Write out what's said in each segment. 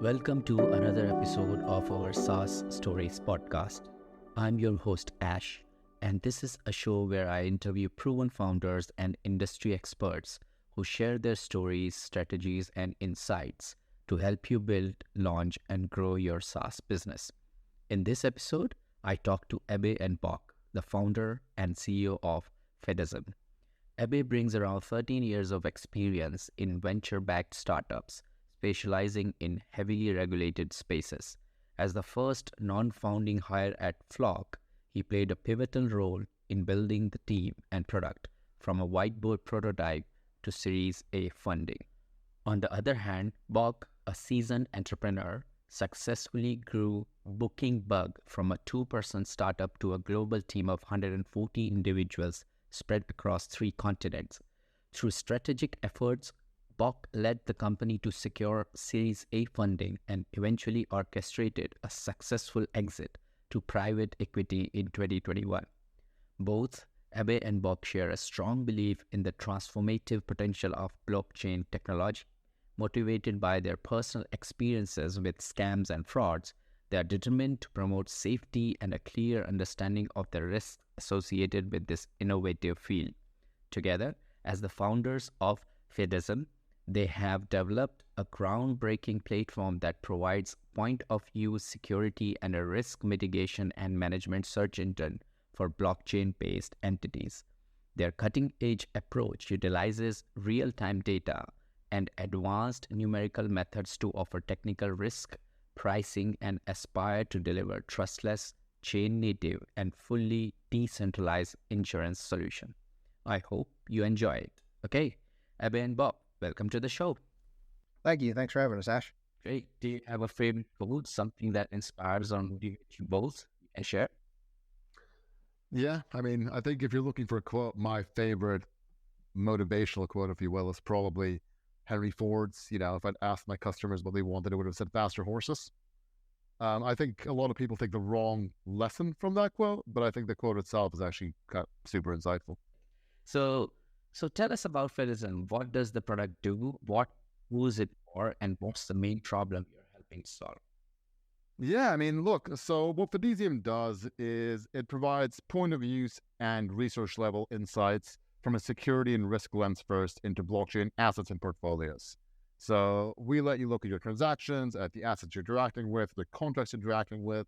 Welcome to another episode of our SaaS Stories Podcast. I'm your host, Ash, and this is a show where I interview proven founders and industry experts who share their stories, strategies, and insights to help you build, launch, and grow your SaaS business. In this episode, I talk to Ebbe and Bock, the founder and CEO of Fidesium. Ebbe brings around 13 years of experience in venture-backed startups, specializing in heavily regulated spaces. As the first non-founding hire at Flock, he played a pivotal role in building the team and product from a whiteboard prototype to Series A funding. On the other hand, Bock, a seasoned entrepreneur, successfully grew Booking Bug from a two-person startup to a global team of 140 individuals spread across 3 continents. Through strategic efforts, Bock led the company to secure Series A funding and eventually orchestrated a successful exit to private equity in 2021. Both Ebbe and Bock share a strong belief in the transformative potential of blockchain technology. Motivated by their personal experiences with scams and frauds, they are determined to promote safety and a clear understanding of the risks associated with this innovative field. Together, as the founders of Fidesium, they have developed a groundbreaking platform that provides point-of-use security and a risk mitigation and management search engine for blockchain-based entities. Their cutting-edge approach utilizes real-time data and advanced numerical methods to offer technical risk pricing and aspire to deliver trustless, chain-native, and fully decentralized insurance solution. I hope you enjoy it. Okay, Ebbe and Bob, welcome to the show. Thank you. Thanks for having us, Ash. Great. Do you have a favorite quote, something that inspires or motivates you both, and share? Yeah, I think if you're looking for a quote, my favorite motivational quote, if you will, is probably Henry Ford's. If I'd asked my customers what they wanted, it would have said faster horses. I think a lot of people take the wrong lesson from that quote, but I think the quote itself is actually super insightful. So tell us about Fidesium. What does the product do? Who is it for? And what's the main problem you're helping solve? Yeah, look, so what Fidesium does is it provides point of use and research level insights from a security and risk lens first into blockchain assets and portfolios. So we let you look at your transactions, at the assets you're interacting with, the contracts you're interacting with,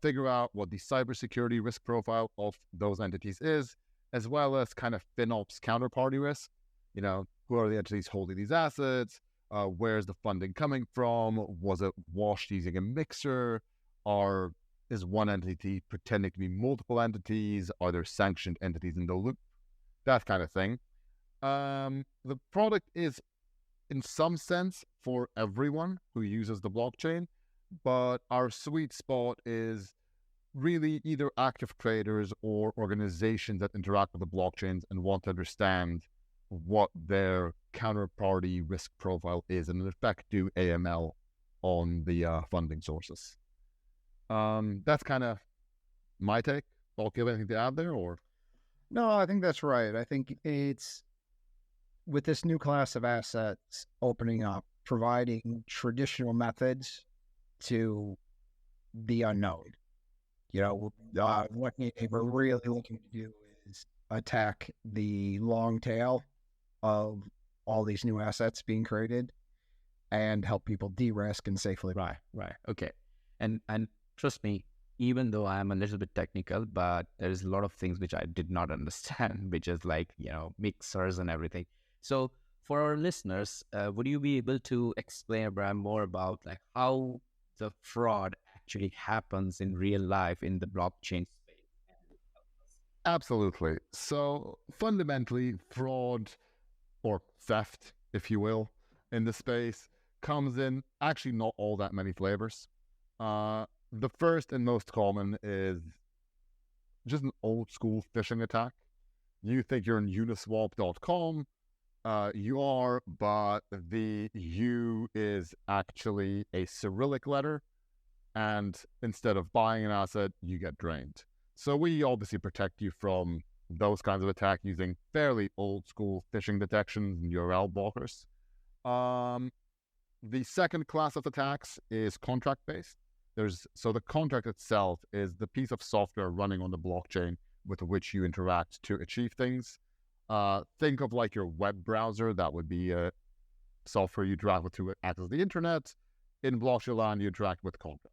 figure out what the cybersecurity risk profile of those entities is, as well as kind of FinOps counterparty risk. Who are the entities holding these assets? Where's the funding coming from? Was it washed using a mixer? Or is one entity pretending to be multiple entities? Are there sanctioned entities in the loop? That kind of thing. The product is, in some sense, for everyone who uses the blockchain, but our sweet spot is really either active traders or organizations that interact with the blockchains and want to understand what their counterparty risk profile is and in effect do AML on the funding sources. That's kind of my take. I'll give anything to add there or? No, I think that's right. I think it's with this new class of assets opening up, providing traditional methods to the unknown. What we're really looking to do is attack the long tail of all these new assets being created and help people de-risk and safely buy. Right. Okay. And trust me, even though I'm a little bit technical, but there's a lot of things which I did not understand, which is like, mixers and everything. So for our listeners, would you be able to explain, Abraham, more about like how the fraud actually happens in real life in the blockchain space? Absolutely. So fundamentally, fraud or theft, if you will, in the space comes in actually not all that many flavors. The first and most common is just an old school phishing attack. You think you're in uniswap.com. You are, but the U is actually a Cyrillic letter. And instead of buying an asset, you get drained. So we obviously protect you from those kinds of attacks using fairly old school phishing detections and URL blockers. The second class of attacks is contract-based. So the contract itself is the piece of software running on the blockchain with which you interact to achieve things. Think of like your web browser. That would be a software you interact with to access the internet. In blockchain land, you interact with contracts.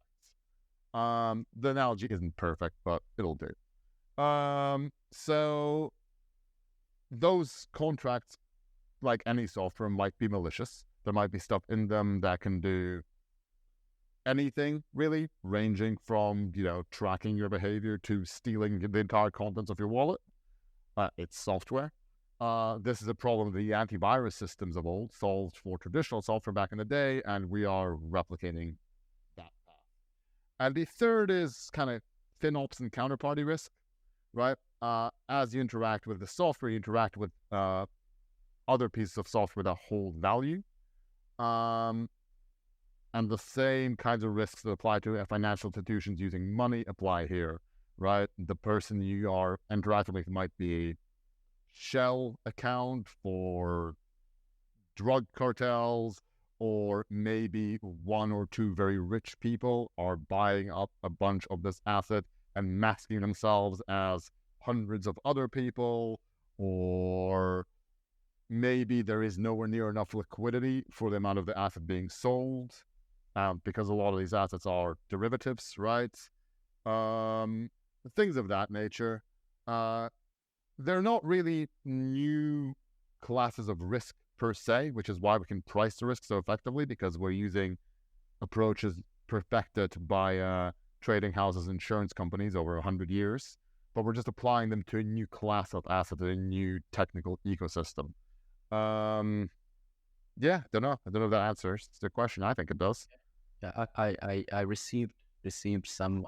The analogy isn't perfect, but it'll do. So those contracts, like any software, might be malicious. There might be stuff in them that can do anything, really, ranging from, tracking your behavior to stealing the entire contents of your wallet. It's software. This is a problem the antivirus systems of old solved for traditional software back in the day, and we are replicating that path. And the third is kind of FinOps and counterparty risk, right? As you interact with the software, you interact with other pieces of software that hold value. And the same kinds of risks that apply to financial institutions using money apply here, right? The person you are interacting with might be a shell account for drug cartels, or maybe one or two very rich people are buying up a bunch of this asset and masking themselves as hundreds of other people, or maybe there is nowhere near enough liquidity for the amount of the asset being sold, because a lot of these assets are derivatives, right? Things of that nature. They're not really new classes of risk per se, which is why we can price the risk so effectively, because we're using approaches perfected by trading houses, insurance companies over 100 years, but we're just applying them to a new class of asset, a new technical ecosystem. Yeah, I don't know if that answers the question. I think it does. Yeah, I received some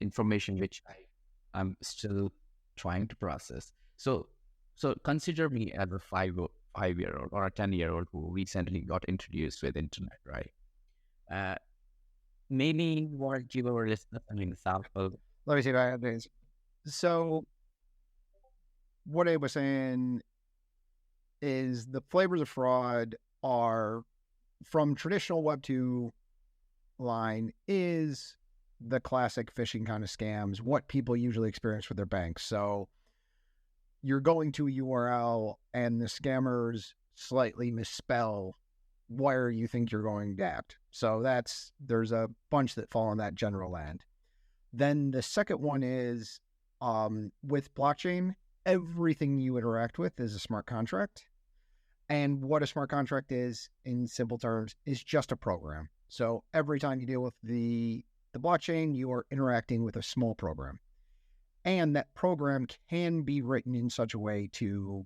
information which I'm still trying to process. So consider me as a 5-year-old or a 10-year-old who recently got introduced with internet, right? Maybe you want to give our listeners an example. Let me see if I have this. So what I was saying is the flavors of fraud are from traditional Web 2 line is the classic phishing kind of scams, what people usually experience with their banks. So you're going to a URL and the scammers slightly misspell where you think you're going at. So there's a bunch that fall in that general land. Then the second one is with blockchain, everything you interact with is a smart contract. And what a smart contract is, in simple terms, is just a program. So every time you deal with the blockchain, you are interacting with a small program. And that program can be written in such a way to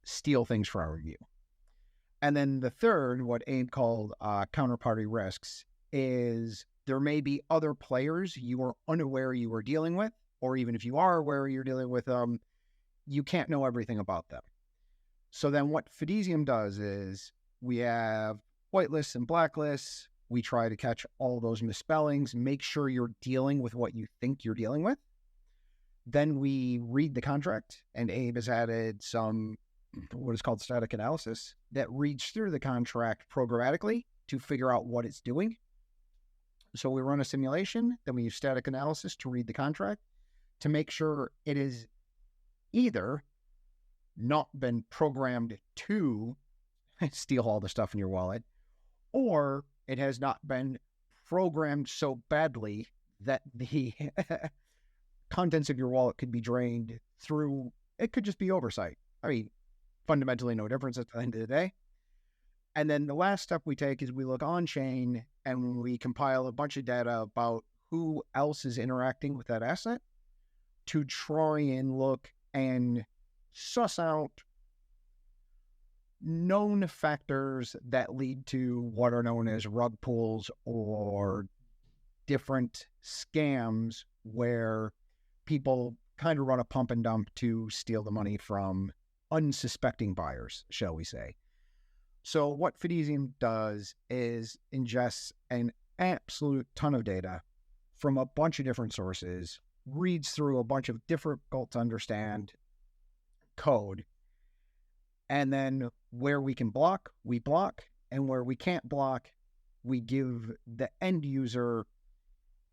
steal things from you. And then the third, what Abe called counterparty risks, is there may be other players you are unaware you are dealing with, or even if you are aware you're dealing with them, you can't know everything about them. So then what Fidesium does is we have whitelists and blacklists. We try to catch all those misspellings, make sure you're dealing with what you think you're dealing with. Then we read the contract, and Abe has added some what is called static analysis that reads through the contract programmatically to figure out what it's doing. So we run a simulation, then we use static analysis to read the contract to make sure it is either not been programmed to steal all the stuff in your wallet, or it has not been programmed so badly that the contents of your wallet could be drained through, it could just be oversight. I mean, fundamentally no difference at the end of the day. And then the last step we take is we look on chain and we compile a bunch of data about who else is interacting with that asset to try and look and suss out known factors that lead to what are known as rug pulls or different scams where people kind of run a pump and dump to steal the money from unsuspecting buyers, shall we say. So what Fidesium does is ingests an absolute ton of data from a bunch of different sources, reads through a bunch of difficult to understand code, And then where we can block, we block. And where we can't block, we give the end user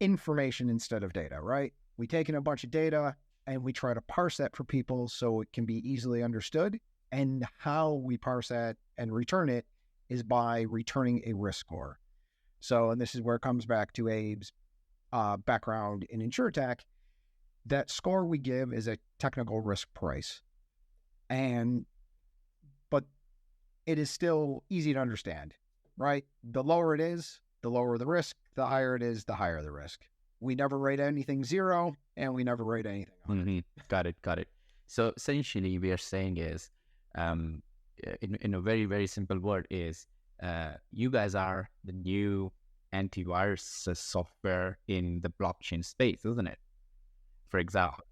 information instead of data, right? We take in a bunch of data and we try to parse that for people so it can be easily understood. And how we parse that and return it is by returning a risk score. So, and this is where it comes back to Abe's background in InsurTech. That score we give is a technical risk price. But it is still easy to understand, right? The lower it is, the lower the risk. The higher it is, the higher the risk. We never rate anything 0, and we never rate anything 100. Got it. So essentially, we are saying is, in a very, very simple word, is you guys are the new antivirus software in the blockchain space, isn't it? For example.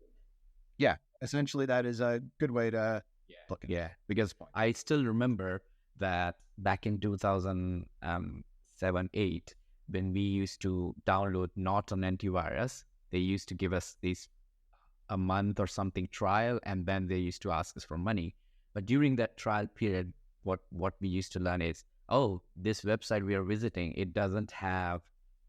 Yeah, essentially that is a good way to look at it. Yeah, because I still remember that back in 2007, 8, when we used to download not an antivirus, they used to give us a month or something trial, and then they used to ask us for money. But during that trial period, what we used to learn is, oh, this website we are visiting, it doesn't have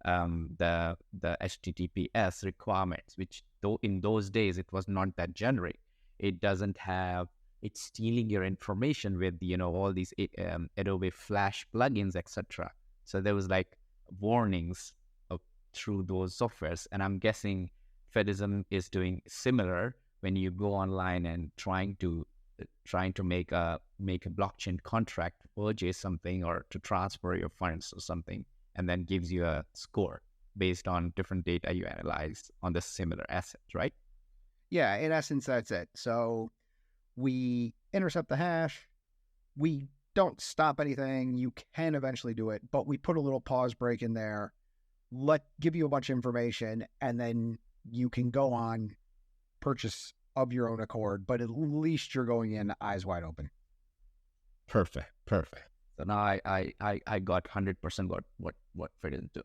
the HTTPS requirements, which though in those days it was not that generic. It doesn't have, it's stealing your information with all these Adobe Flash plugins, etc. So there was like warnings through those softwares, and I'm guessing Fidesium is doing similar when you go online and trying to make a blockchain contract to purchase something or to transfer your funds or something, and then gives you a score based on different data you analyze on the similar assets, right? Yeah, in essence, that's it. So we intercept the hash. We don't stop anything. You can eventually do it, but we put a little pause break in there, give you a bunch of information, and then you can go on purchase of your own accord, but at least you're going in eyes wide open. Perfect. So now I got 100% what Fidesium do.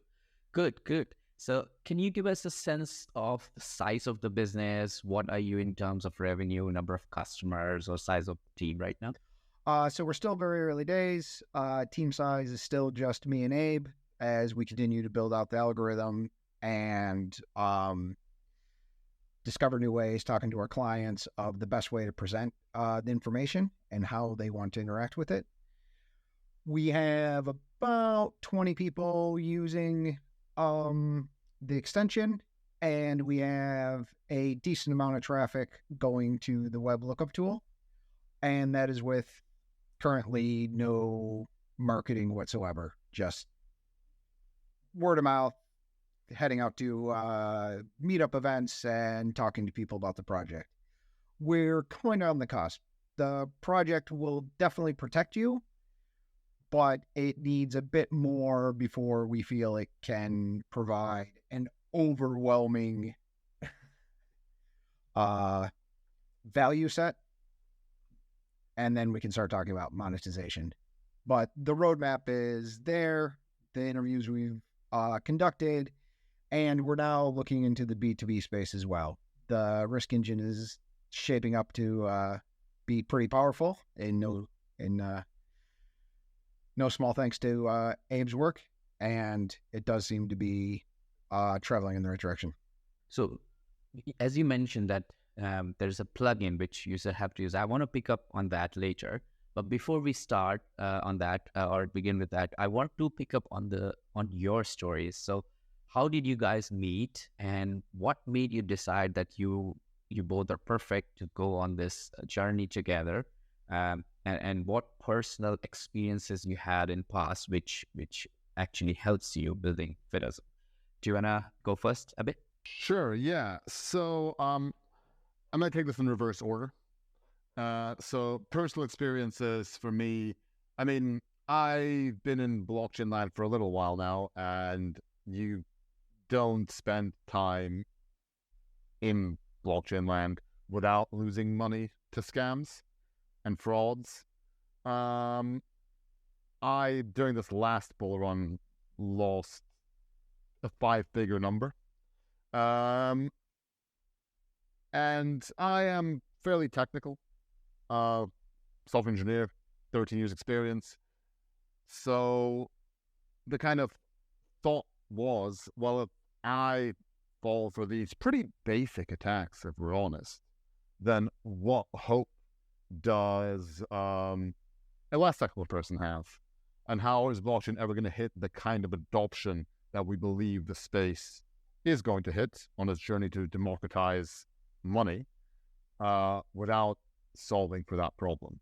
Good. So can you give us a sense of the size of the business? What are you in terms of revenue, number of customers, or size of the team right now? So we're still very early days. Team size is still just me and Abe as we continue to build out the algorithm and discover new ways, talking to our clients of the best way to present the information and how they want to interact with it. We have about 20 people using the extension, and we have a decent amount of traffic going to the web lookup tool, and that is with currently no marketing whatsoever, just word of mouth, heading out to meetup events and talking to people about the project. We're going on the cusp. The project will definitely protect you, but it needs a bit more before we feel it can provide an overwhelming value set. And then we can start talking about monetization. But the roadmap is there, the interviews we've conducted, and we're now looking into the B2B space as well. The risk engine is shaping up to be pretty powerful, and no small thanks to Abe's work, and it does seem to be traveling in the right direction. So, as you mentioned that there's a plugin which users have to use. I want to pick up on that later. But before we start on that or begin with that, I want to pick up on your stories. So, how did you guys meet, and what made you decide that you both are perfect to go on this journey together? And what personal experiences you had in past which actually helps you building Fidesium. Do you wanna go first a bit? Sure, yeah. So I'm gonna take this in reverse order. So personal experiences for me, I mean, I've been in blockchain land for a little while now, and you don't spend time in blockchain land without losing money to scams and frauds. I, during this last bull run, lost a 5-figure number. And I am fairly technical. software engineer, 13 years experience. So the kind of thought was, well, if I fall for these pretty basic attacks, if we're honest, then what hope does a less technical person have? And how is blockchain ever going to hit the kind of adoption that we believe the space is going to hit on its journey to democratize money without solving for that problem?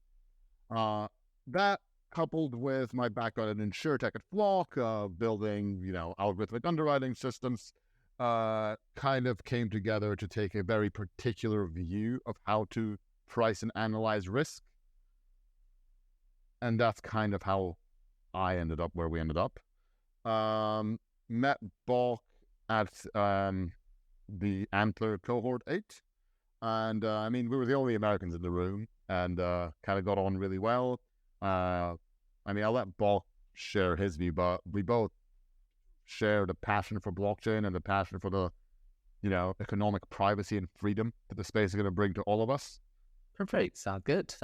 That, coupled with my background in InsurTech at Flock, building, algorithmic underwriting systems, kind of came together to take a very particular view of how to price and analyze risk. And that's kind of how I ended up where we ended up. Met Bock at the Antler Cohort 8. And we were the only Americans in the room, and kind of got on really well. I'll let Bock share his view, but we both share the passion for blockchain and the passion for the, economic privacy and freedom that the space is going to bring to all of us. Perfect. Sounds good.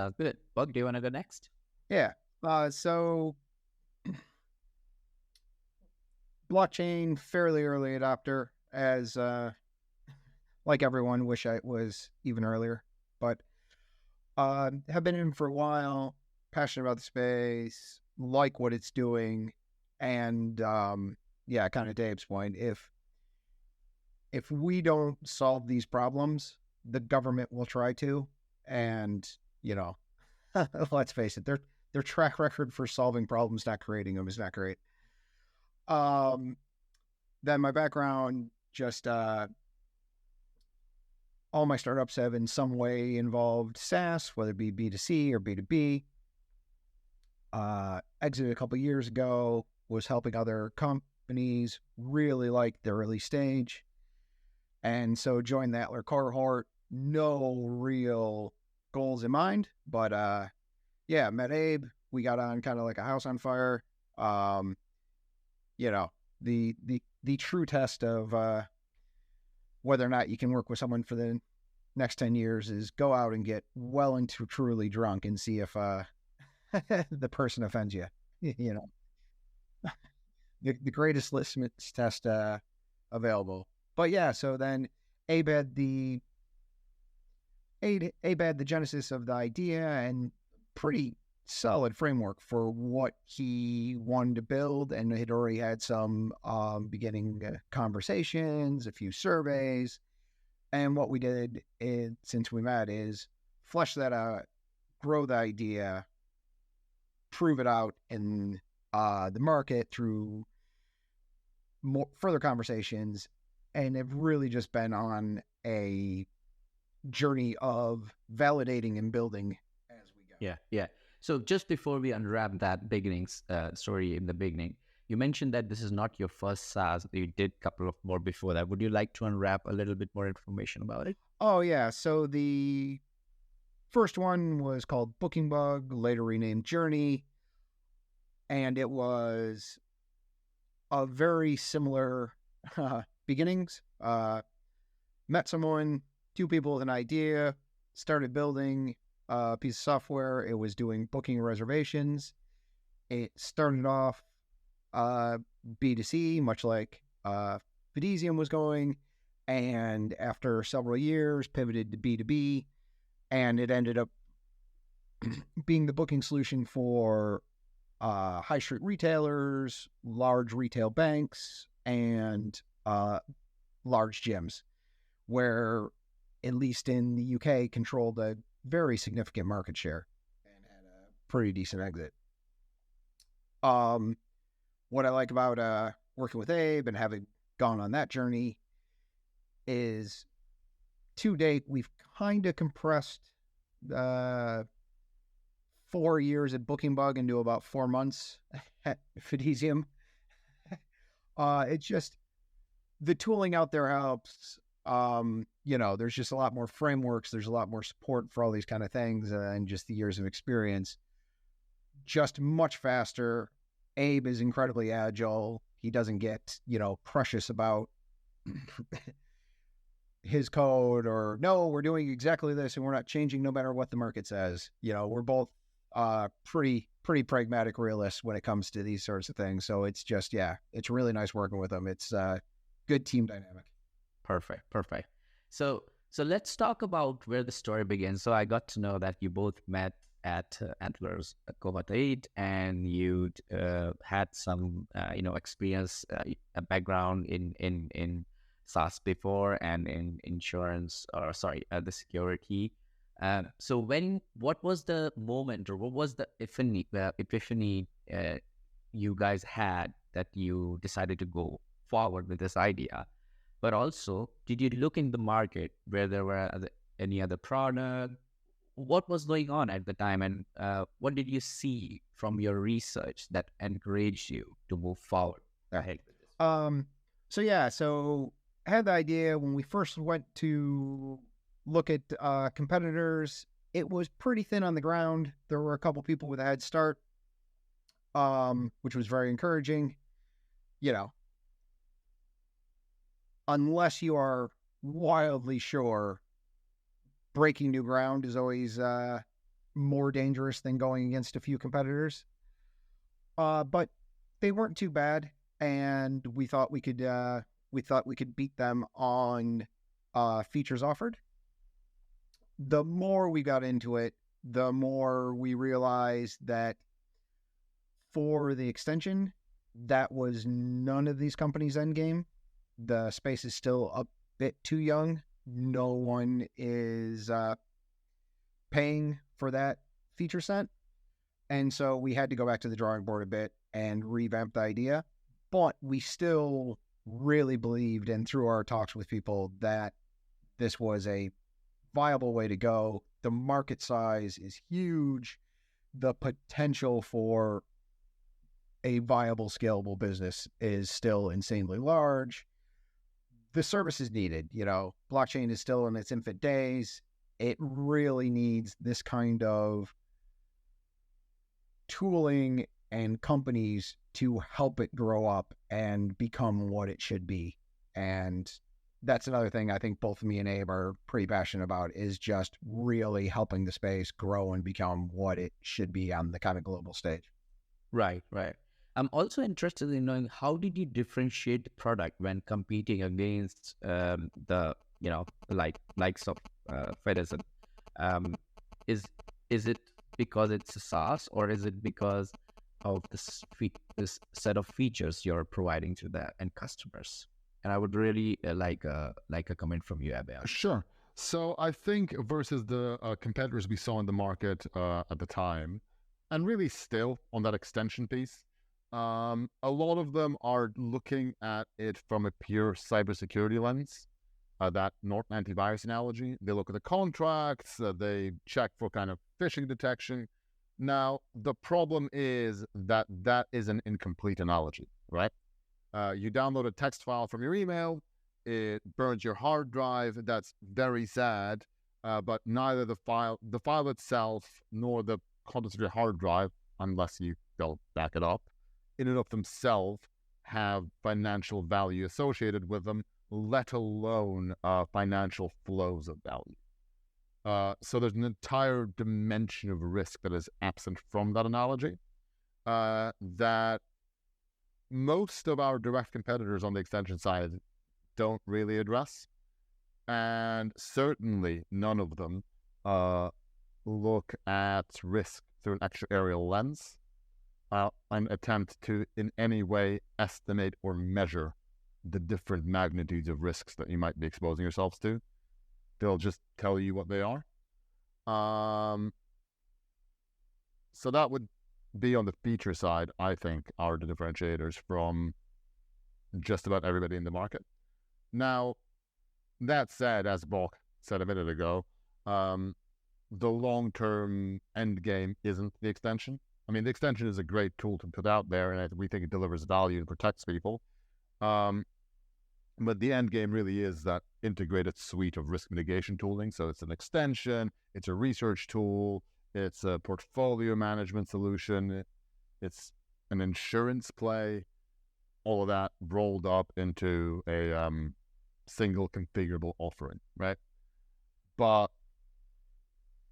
Bock, do you want to go next? Yeah. So blockchain, fairly early adopter, as like everyone, wish I was even earlier, but have been in for a while, passionate about the space, like what it's doing, and kind of Dave's point, if we don't solve these problems, the government will try to, and let's face it, their track record for solving problems, not creating them, is not great. Then my background, just all my startups have in some way involved SaaS, whether it be B2C or B2B. Exited a couple years ago, was helping other companies, really liked the early stage. And so joined the Antler cohort, no real goals in mind, but met Abe. We got on kind of like a house on fire. The true test of whether or not you can work with someone for the next 10 years is go out and get well into truly drunk and see if the person offends you. The greatest litmus test available. But yeah, so then Abe had the genesis of the idea and pretty solid framework for what he wanted to build, and had already had some beginning conversations, a few surveys. And what we did since we met is flesh that out, grow the idea, prove it out in the market through further conversations, and have really just been on a journey of validating and building as we go. Yeah. So just before we unwrap that story in the beginning, you mentioned that this is not your first SaaS. You did a couple of more before that. Would you like to unwrap a little bit more information about it? Oh, yeah. So the first one was called Booking Bug, later renamed Journey. And it was a very similar beginnings. Met someone, two people with an idea, started building a piece of software. It was doing booking reservations. It started off B2C, much like Fidesium was going, and after several years pivoted to B2B, and it ended up being the booking solution for high street retailers, large retail banks, and large gyms, where, at least in the UK, controlled a very significant market share and had a pretty decent exit. What I like about working with Abe and having gone on that journey is, to date, we've kind of compressed 4 years at Booking Bug into about 4 months at Fidesium. It's just, the tooling out there helps. There's just a lot more frameworks. There's a lot more support for all these kind of things, and just the years of experience. Just much faster. Abe is incredibly agile. He doesn't get, precious about his code, or no, we're doing exactly this and we're not changing no matter what the market says. We're both pretty pragmatic realist when it comes to these sorts of things. So it's just, it's really nice working with them. It's good team dynamic. Perfect. So let's talk about where the story begins. So I got to know that you both met at Antlers Cohort 8, and you had some experience, a background in SaaS before and in insurance, or the security. So what was the moment, or what was the epiphany you guys had that you decided to go forward with this idea? But also, did you look in the market where there were any other product? What was going on at the time, and what did you see from your research that encouraged you to move forward ahead with this? So I had the idea when we first went to look at competitors. It was pretty thin on the ground. There were a couple people with a head start, which was very encouraging. Unless you are wildly sure, breaking new ground is always more dangerous than going against a few competitors. But they weren't too bad, and we thought we could beat them on features offered. The more we got into it, the more we realized that for the extension, that was none of these companies' end game. The space is still a bit too young. No one is paying for that feature set. And so we had to go back to the drawing board a bit and revamp the idea. But we still really believed, and through our talks with people, that this was a viable way to go. The market size is huge. The potential for a viable, scalable business is still insanely large. The service is needed. Blockchain is still in its infant days. It really needs this kind of tooling and companies to help it grow up and become what it should be. And that's another thing I think both me and Abe are pretty passionate about, is just really helping the space grow and become what it should be on the kind of global stage. Right. I'm also interested in knowing, how did you differentiate the product when competing against the likes of Fidesium? Is it because it's a SaaS, or is it because of this set of features you're providing to the end customers? And I would really like a comment from you, Abhay. Sure. So I think versus the competitors we saw in the market at the time, and really still on that extension piece, a lot of them are looking at it from a pure cybersecurity lens. That Norton antivirus analogy. They look at the contracts, they check for kind of phishing detection. Now, the problem is that is an incomplete analogy, right? You download a text file from your email, it burns your hard drive. That's very sad, but neither the file itself nor the contents of your hard drive, unless they'll back it up, in and of themselves have financial value associated with them, let alone financial flows of value. So there's an entire dimension of risk that is absent from that analogy that most of our direct competitors on the extension side don't really address. And certainly none of them look at risk through an actuarial lens and attempt to in any way estimate or measure the different magnitudes of risks that you might be exposing yourselves to. They'll just tell you what they are. So that would be on the feature side, I think, are the differentiators from just about everybody in the market. Now, that said, as Bock said a minute ago, the long-term end game isn't the extension. I mean, the extension is a great tool to put out there, and we think it delivers value and protects people. But the end game really is that integrated suite of risk mitigation tooling. So it's an extension, it's a research tool, it's a portfolio management solution, it's an insurance play, all of that rolled up into a single configurable offering, right? But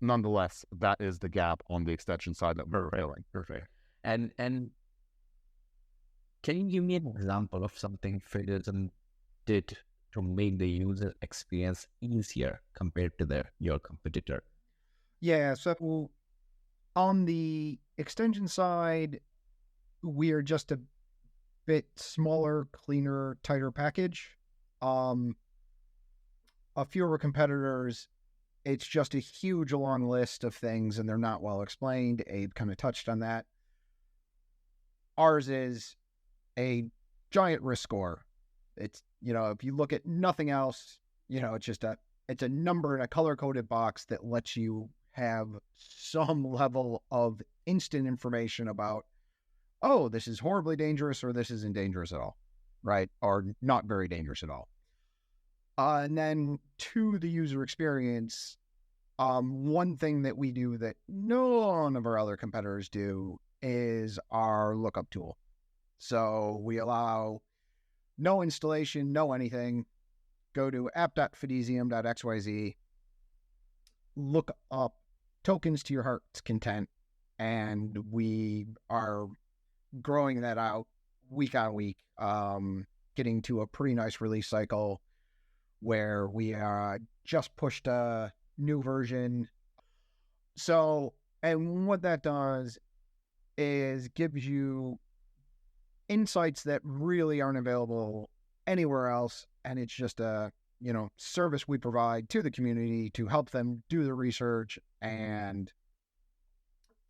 nonetheless, that is the gap on the extension side that we're failing. Perfect. And can you give me an example of something Fidesium did to make the user experience easier compared to your competitor? Yeah, so on the extension side, we are just a bit smaller, cleaner, tighter package. A few of our competitors, it's just a huge long list of things and they're not well explained. Abe kind of touched on that. Ours is a giant risk score. It's, if you look at nothing else, it's a number in a color-coded box that lets you have some level of instant information about, oh, this is horribly dangerous or this isn't dangerous at all, right? Or not very dangerous at all. And then to the user experience, one thing that we do that none of our other competitors do is our lookup tool. So we allow no installation, no anything. Go to app.fidesium.xyz, look up tokens to your heart's content, and we are growing that out week on week, getting to a pretty nice release cycle where we just pushed a new version. So, and what that does is gives you insights that really aren't available anywhere else. And it's just a, service we provide to the community to help them do the research and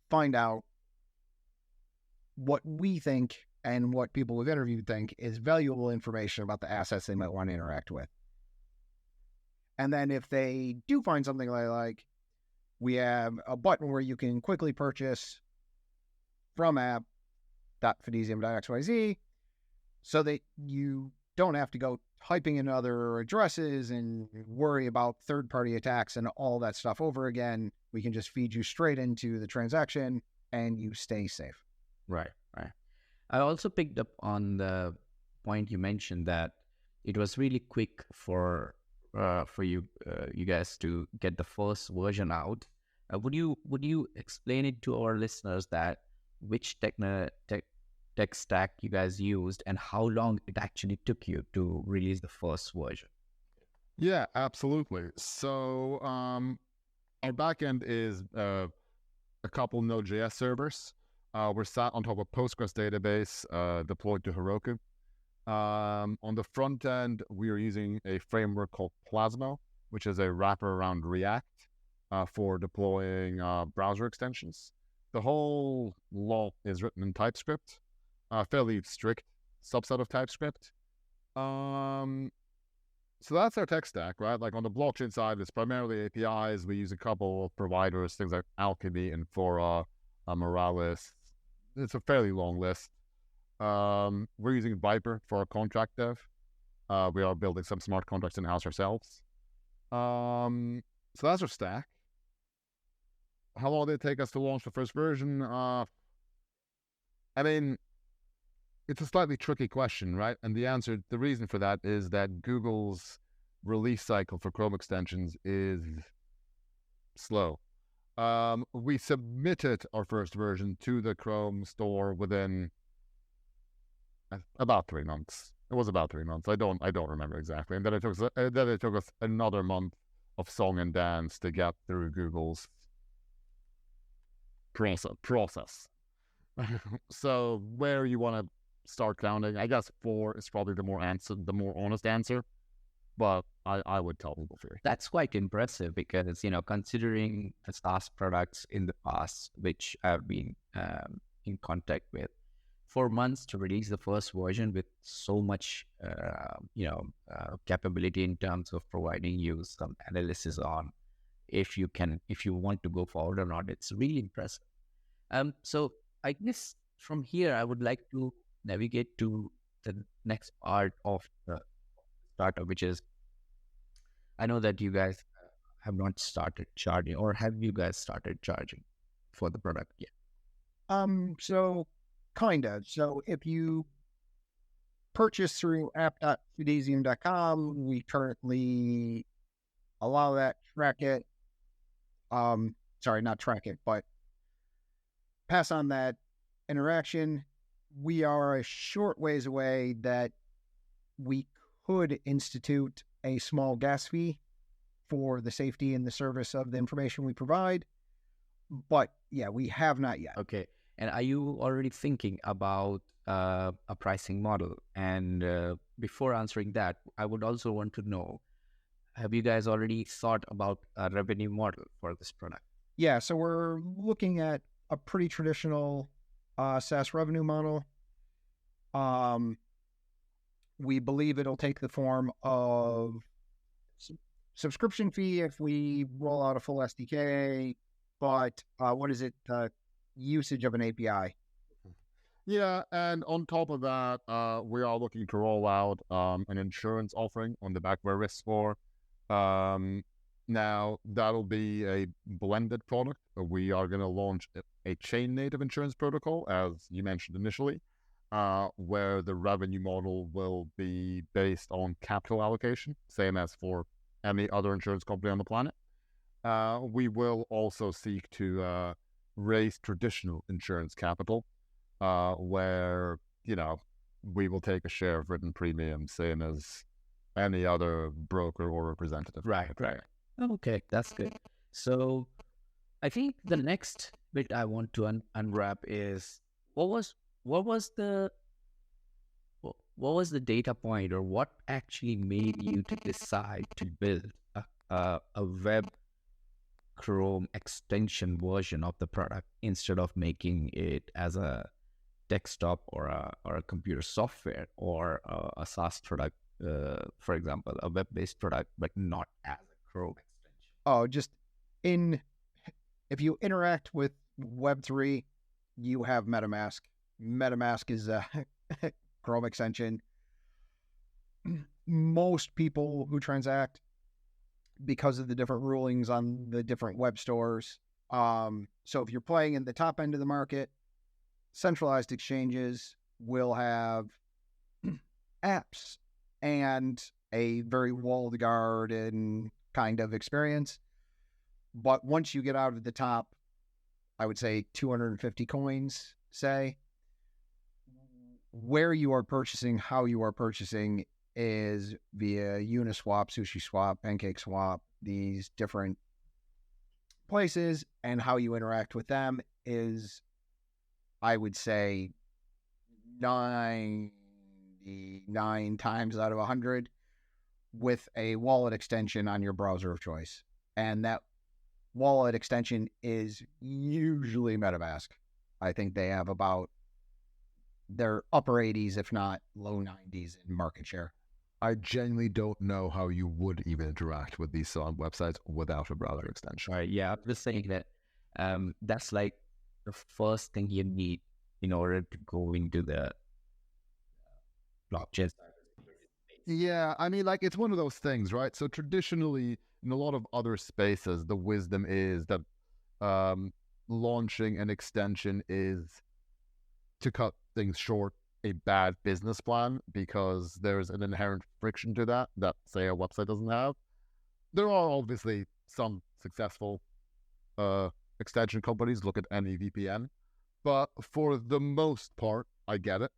find out what we think and what people we've interviewed think is valuable information about the assets they might want to interact with. And then if they do find something they like, we have a button where you can quickly purchase from app.fidesium.xyz so that you don't have to go typing in other addresses and worry about third-party attacks and all that stuff over again. We can just feed you straight into the transaction and you stay safe. Right. I also picked up on the point you mentioned that it was really quick for you guys to get the first version out. Would you explain it to our listeners that which tech stack you guys used and how long it actually took you to release the first version? Yeah, absolutely. So our backend is a couple Node.js servers. We're sat on top of Postgres database deployed to Heroku. On the front end, we are using a framework called Plasma, which is a wrapper around React for deploying browser extensions. The whole lot is written in TypeScript, fairly strict subset of TypeScript. So that's our tech stack, right? Like on the blockchain side, it's primarily APIs. We use a couple of providers, things like Alchemy and Fora, Moralis. It's a fairly long list. We're using Viper for our contract dev. We are building some smart contracts in-house ourselves. So that's our stack. How long did it take us to launch the first version? I mean, it's a slightly tricky question, right? And the reason for that is that Google's release cycle for Chrome extensions is slow. We submitted our first version to the Chrome store within about 3 months. It was about 3 months. I don't remember exactly. And then it took us another month of song and dance to get through Google's process. So where you want to start counting, I guess 4 is probably the more honest answer. But I would tell people 3. That's quite impressive because, considering the SaaS products in the past, which I've been in contact with, 4 months to release the first version with so much, capability in terms of providing you some analysis on if you want to go forward or not. It's really impressive. So I guess from here, I would like to navigate to the next part of the startup, which is, I know that you guys have not started charging, or have you guys started charging for the product yet? So kind of. So if you purchase through app.fidesium.com, we currently allow that, track it, sorry, not track it, but pass on that interaction. We are a short ways away that we could institute a small gas fee for the safety and the service of the information we provide. But yeah, we have not yet. Okay. And are you already thinking about a pricing model? And before answering that, I would also want to know, have you guys already thought about a revenue model for this product? Yeah, so we're looking at a pretty traditional SaaS revenue model. We believe it'll take the form of subscription fee if we roll out a full SDK, but usage of an API. Yeah, and on top of that, we are looking to roll out an insurance offering on the back of our risk score. Now, that'll be a blended product. We are going to launch a chain-native insurance protocol, as you mentioned initially, where the revenue model will be based on capital allocation, same as for any other insurance company on the planet. We will also seek to raise traditional insurance capital, where, we will take a share of written premium, same as any other broker or representative. Right. Okay, that's good. So I think the next bit I want to unwrap is what was the data point, or what actually made you to decide to build a web Chrome extension version of the product instead of making it as a desktop or a computer software or a SaaS product, for example, a web-based product, but not as a Chrome extension? Oh, if you interact with Web3, you have MetaMask. MetaMask is a Chrome extension. Most people who transact, because of the different rulings on the different web stores. So if you're playing in the top end of the market, centralized exchanges will have apps and a very walled garden kind of experience. But once you get out of the top, I would say 250 coins, say, where you are purchasing, how you are purchasing is via Uniswap, SushiSwap, PancakeSwap, these different places, and how you interact with them is, I would say, 99 times out of 100 with a wallet extension on your browser of choice. And that wallet extension is usually MetaMask. I think they have about their upper 80s, if not low 90s in market share. I genuinely don't know how you would even interact with these websites without a browser extension. Right. Yeah, I'm just saying that that's like the first thing you need in order to go into the blockchain. Yeah, I mean, it's one of those things, right? So traditionally, in a lot of other spaces, the wisdom is that launching an extension is, to cut things short, a bad business plan, because there's an inherent friction to that say a website doesn't have. There are obviously some successful extension companies. Look at any VPN, but for the most part, I get it.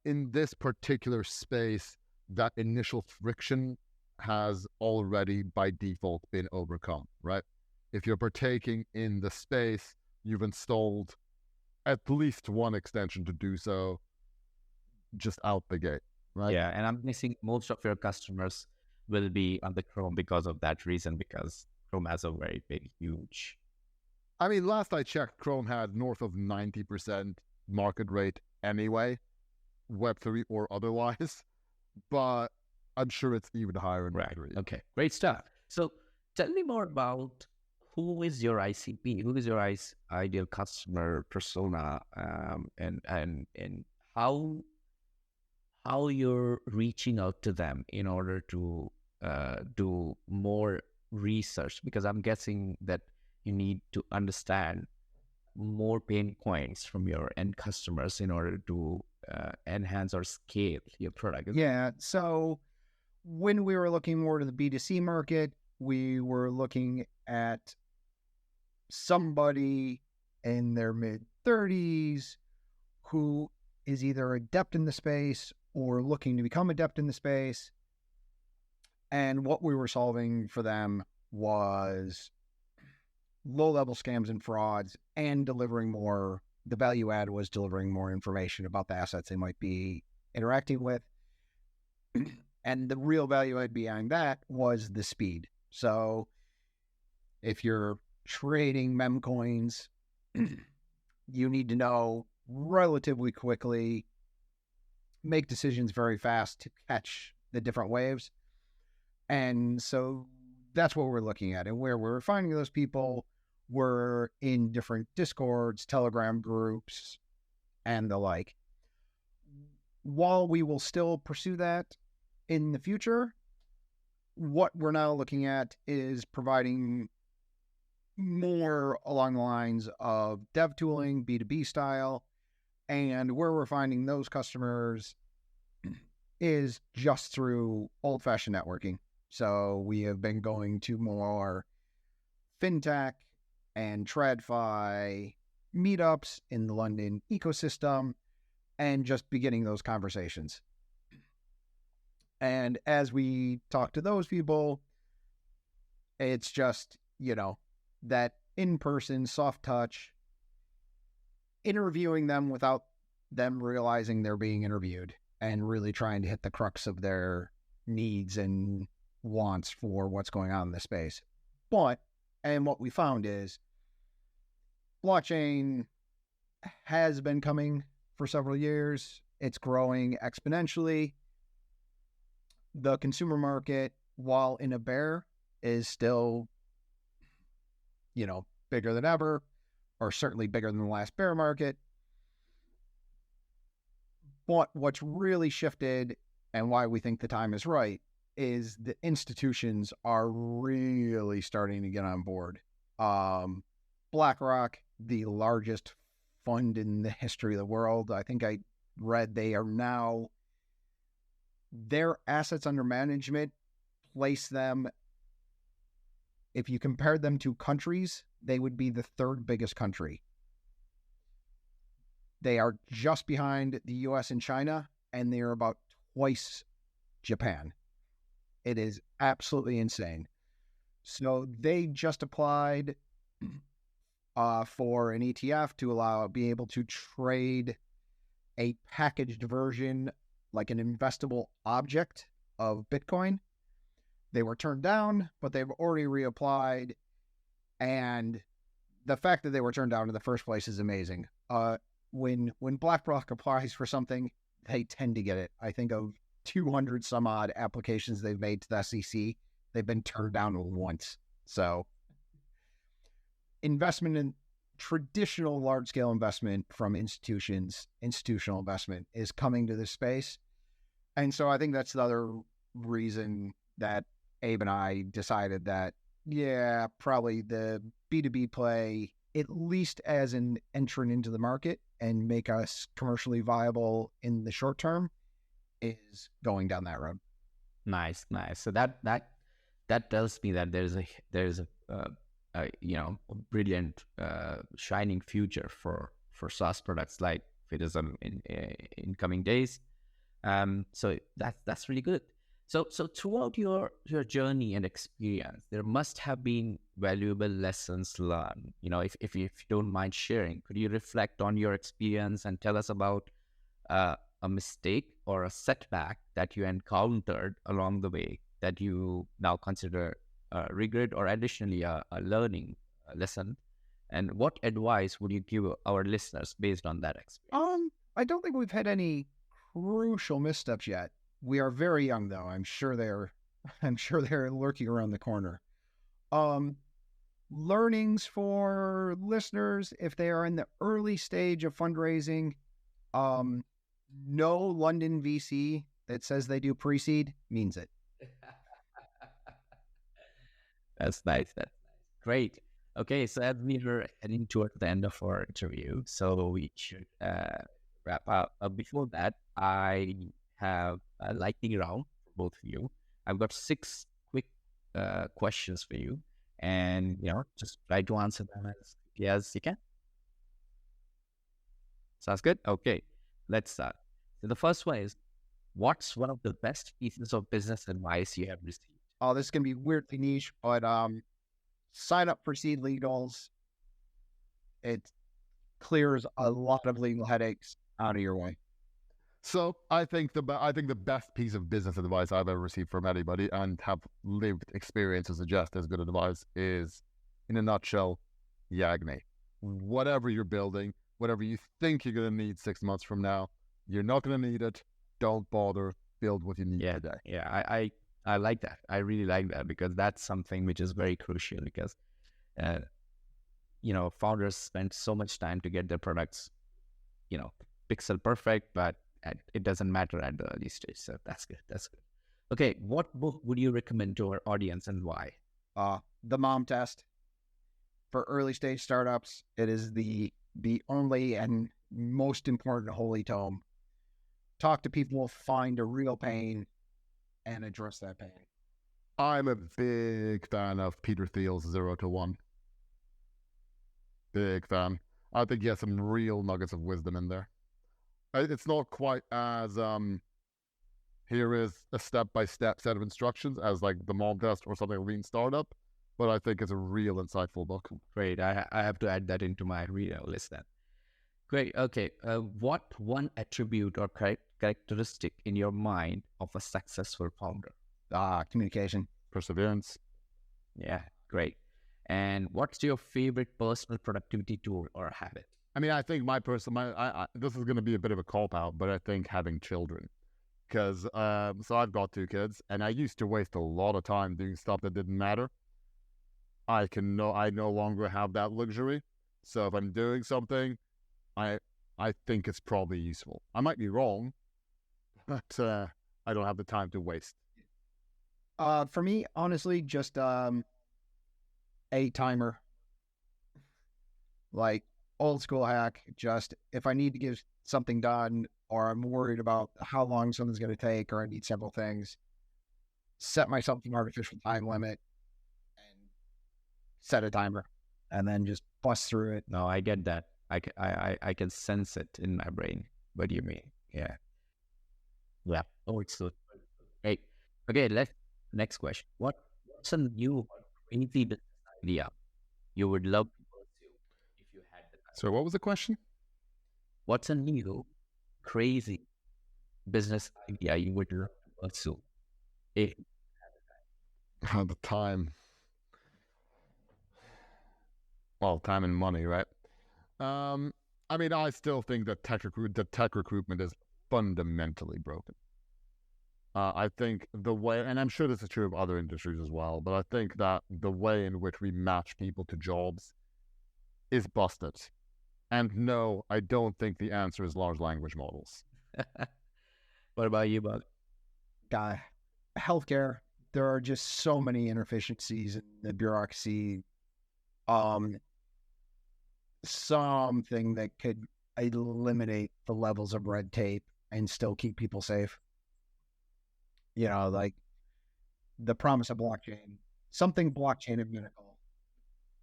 In this particular space, that initial friction has already by default been overcome, right? If you're partaking in the space, you've installed at least one extension to do so just out the gate, right? Yeah, and I'm guessing most of your customers will be on the Chrome because of that reason, because Chrome has a very big, huge... I mean, last I checked, Chrome had north of 90% market rate anyway, Web3 or otherwise, but I'm sure it's even higher in Web3. Okay, great stuff. So tell me more about who is your ICP, who is your ideal customer persona, and how you're reaching out to them in order to do more research, because I'm guessing that you need to understand more pain points from your end customers in order to enhance or scale your product. Yeah, so when we were looking more to the B2C market, we were looking at somebody in their mid-30s who is either adept in the space or looking to become adept in the space. And what we were solving for them was low-level scams and frauds, and delivering more. The value add was delivering more information about the assets they might be interacting with. And the real value add behind that was the speed. So if you're trading mem coins, you need to know relatively quickly, make decisions very fast to catch the different waves. And so that's what we're looking at. And where we're finding those people were in different Discords, Telegram groups, and the like. While we will still pursue that in the future, what we're now looking at is providing more along the lines of dev tooling, B2B style, and where we're finding those customers is just through old-fashioned networking. So we have been going to more fintech and TradFi meetups in the London ecosystem and just beginning those conversations. And as we talk to those people, it's just, that in-person soft touch, interviewing them without them realizing they're being interviewed, and really trying to hit the crux of their needs and wants for what's going on in the space. And what we found is blockchain has been coming for several years. It's growing exponentially. The consumer market, while in a bear, is still, bigger than ever, or certainly bigger than the last bear market. But what's really shifted, and why we think the time is right, is the institutions are really starting to get on board. BlackRock, the largest fund in the history of the world, I think I read they are now, their assets under management place them, if you compared them to countries, they would be the third biggest country. They are just behind the US and China, and they are about twice Japan. It is absolutely insane. So they just applied for an ETF to be able to trade a packaged version, like an investable object of Bitcoin. They were turned down, but they've already reapplied. And the fact that they were turned down in the first place is amazing. When BlackRock applies for something, they tend to get it. I think of 200 some odd applications they've made to the SEC. They've been turned down once. So investment in traditional large-scale investment from institutional investment is coming to this space. And so I think that's the other reason that Abe and I decided that, probably the B2B play, at least as an entrant into the market and make us commercially viable in the short term, is going down that road. Nice. So that tells me that there's a brilliant shining future for SaaS products like Fidesium in coming days. So that's really good. So throughout your journey and experience, there must have been valuable lessons learned. If you don't mind sharing, could you reflect on your experience and tell us about a mistake or a setback that you encountered along the way that you now consider a regret or additionally a learning lesson? And what advice would you give our listeners based on that experience? I don't think we've had any crucial missteps yet. We are very young, though. I'm sure they're lurking around the corner. Learnings for listeners, if they are in the early stage of fundraising, no London VC that says they do pre-seed means it. That's nice. Great. Okay, so as we are heading toward the end of our interview, so we should wrap up. Before that, I have a lightning round for both of you. I've got 6 quick questions for you, and just try to answer them as quickly as you can. Sounds good? Okay, let's start. So the first one is, what's one of the best pieces of business advice you have received? Oh, this is gonna be weirdly niche, but sign up for seed legals. It clears a lot of legal headaches out of your way. So I think the best piece of business advice I've ever received from anybody and have lived experience to suggest as good advice is, in a nutshell, Yagne. Whatever you're building, whatever you think you're going to need 6 months from now, you're not going to need it. Don't bother. Build what you need today. Yeah, I like that. I really like that, because that's something which is very crucial, because founders spend so much time to get their products pixel perfect, but it doesn't matter at the early stage. So that's good. Okay, what book would you recommend to our audience, and why? The Mom Test. For early stage startups, it is the only and most important holy tome. Talk to people, find a real pain, and address that pain. I'm a big fan of Peter Thiel's 0 to 1. Big fan. I think he has some real nuggets of wisdom in there. It's not quite as here is a step-by-step set of instructions as like the Mom Test or something Lean Startup, but I think it's a real insightful book. Great. I have to add that into my reader list then. Great. Okay. What one attribute or characteristic in your mind of a successful founder? Communication. Perseverance. Yeah, great. And what's your favorite personal productivity tool or habit? I mean, I think this is going to be a bit of a cop-out, but I think having children. Because, so I've got 2 kids, and I used to waste a lot of time doing stuff that didn't matter. I no longer have that luxury. So if I'm doing something, I think it's probably useful. I might be wrong, but I don't have the time to waste. For me, honestly, just a timer. Like old school hack, just if I need to get something done, or I'm worried about how long something's going to take, or I need several things, set myself an artificial time limit and set a timer, and then just bust through it. No, I get that. I can sense it in my brain. What do you mean? Yeah. Oh, it's so great. Okay, next question. What's a new crazy business idea you would love to pursue if you had the time? So what was the question? What's a new crazy business idea you would love to pursue if you had the time? The time. Well, time and money, right? I mean, I still think that tech recruitment is fundamentally broken. I think the way, and I'm sure this is true of other industries as well, but I think that the way in which we match people to jobs is busted. And no, I don't think the answer is large language models. What about you, Bock? Healthcare, there are just so many inefficiencies in the bureaucracy. Something that could eliminate the levels of red tape and still keep people safe. Like the promise of blockchain, something blockchain identical.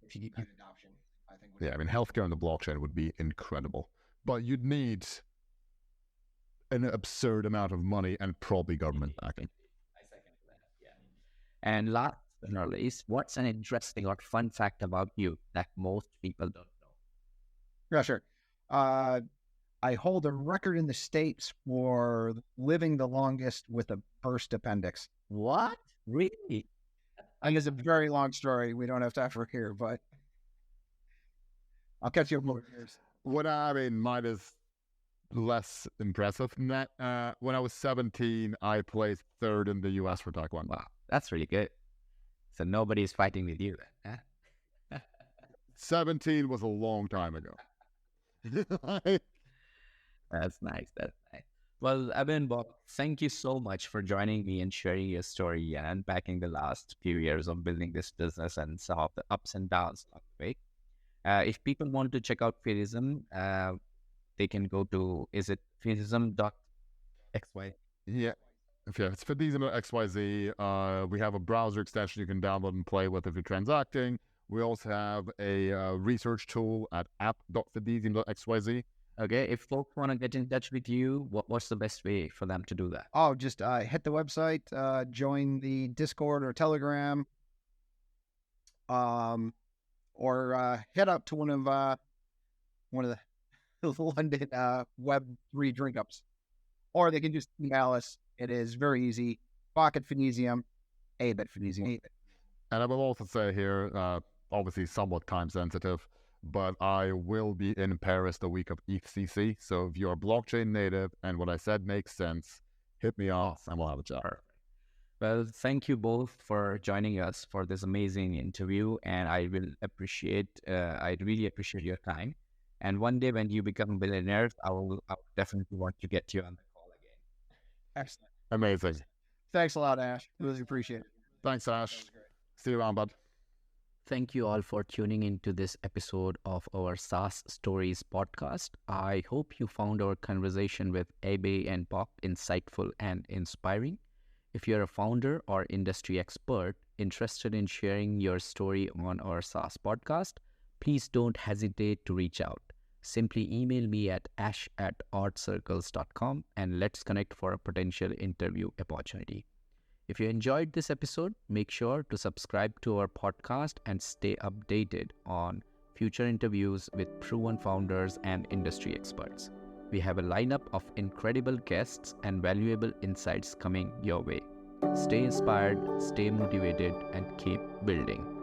If you get good adoption, I think. Yeah, I mean, healthcare on the blockchain would be incredible, but you'd need an absurd amount of money and probably government backing. I second that. Yeah. And last but not least, what's an interesting or fun fact about you that most people don't know? Yeah, sure. I hold a record in the States for living the longest with a burst appendix. What? Really? And it's a very long story. We don't have time for here, but I'll catch you up over years. Mine is less impressive than that. When I was 17, I placed 3rd in the US for Taekwondo. Wow, that's really good. So nobody's fighting with you then, huh? 17 was a long time ago. That's nice. Well, Abin, Bob, thank you so much for joining me and sharing your story and unpacking the last few years of building this business and some of the ups and downs along the way. If people want to check out Fidesium, they can go to, is it fidesium.xy? Yeah. it's Fidesium.xyz. We have a browser extension you can download and play with if you're transacting. We also have a research tool at app.fidesium.xyz. Okay, if folks want to get in touch with you, what's the best way for them to do that? Oh, just hit the website, join the Discord or Telegram, or head up to one of the London Web3 drink ups, or they can just email us. It is very easy. Bock at Fidesium, Abe at Fidesium. And I will also say here, obviously somewhat time sensitive, but I will be in Paris the week of ETHCC. So if you're blockchain native and what I said makes sense, hit me up and we'll have a chat. Well, thank you both for joining us for this amazing interview, and I really appreciate your time. And one day when you become billionaires, I'll definitely want to get you on the call again. Excellent. Amazing. Thanks a lot, Ash. Really appreciate it. Thanks, Ash. See you around, bud. Thank you all for tuning into this episode of our SaaS Stories podcast. I hope you found our conversation with Abe and Bock insightful and inspiring. If you're a founder or industry expert interested in sharing your story on our SaaS podcast, please don't hesitate to reach out. Simply email me at ash@artcircles.com and let's connect for a potential interview opportunity. If you enjoyed this episode, make sure to subscribe to our podcast and stay updated on future interviews with proven founders and industry experts. We have a lineup of incredible guests and valuable insights coming your way. Stay inspired, stay motivated, and keep building.